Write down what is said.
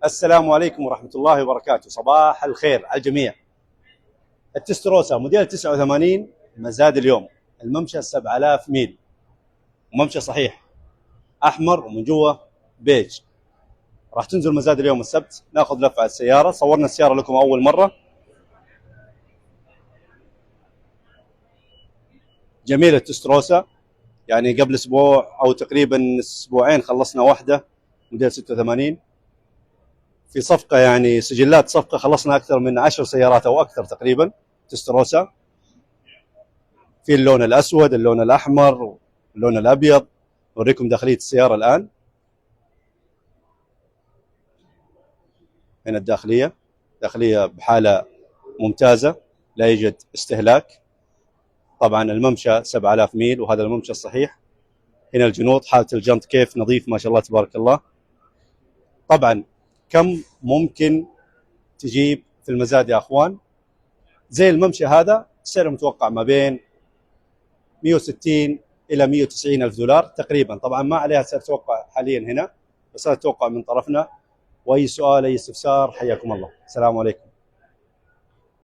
السلام عليكم ورحمة الله وبركاته. صباح الخير على الجميع. التستروسا موديل 89 مزاد اليوم. الممشى 7000 ميل، وممشى صحيح أحمر ومن جوا بيج. راح تنزل مزاد اليوم السبت. ناخذ لفة على السيارة. صورنا السيارة لكم أول مرة. جميلة التستروسا، يعني قبل أسبوع أو تقريبا أسبوعين خلصنا واحدة موديل 86 في صفقة، يعني سجلات صفقة. خلصنا أكثر من 10 سيارات أو أكثر تقريبا تستروسا، في اللون الأسود، اللون الأحمر، اللون الأبيض. أوريكم داخلية السيارة الآن. هنا الداخلية، داخلية بحالة ممتازة، لا يوجد استهلاك. طبعا الممشى 7000 ميل وهذا الممشى الصحيح. هنا الجنوط، حالة الجنط كيف نظيف ما شاء الله تبارك الله. طبعا كم ممكن تجيب في المزاد يا أخوان؟ زي الممشى هذا سعره متوقع ما بين 160 إلى 190 ألف دولار تقريبا. طبعا ما عليها سعر توقع حاليا هنا، بس هذا توقع من طرفنا. وأي سؤال أي استفسار حياكم الله. السلام عليكم.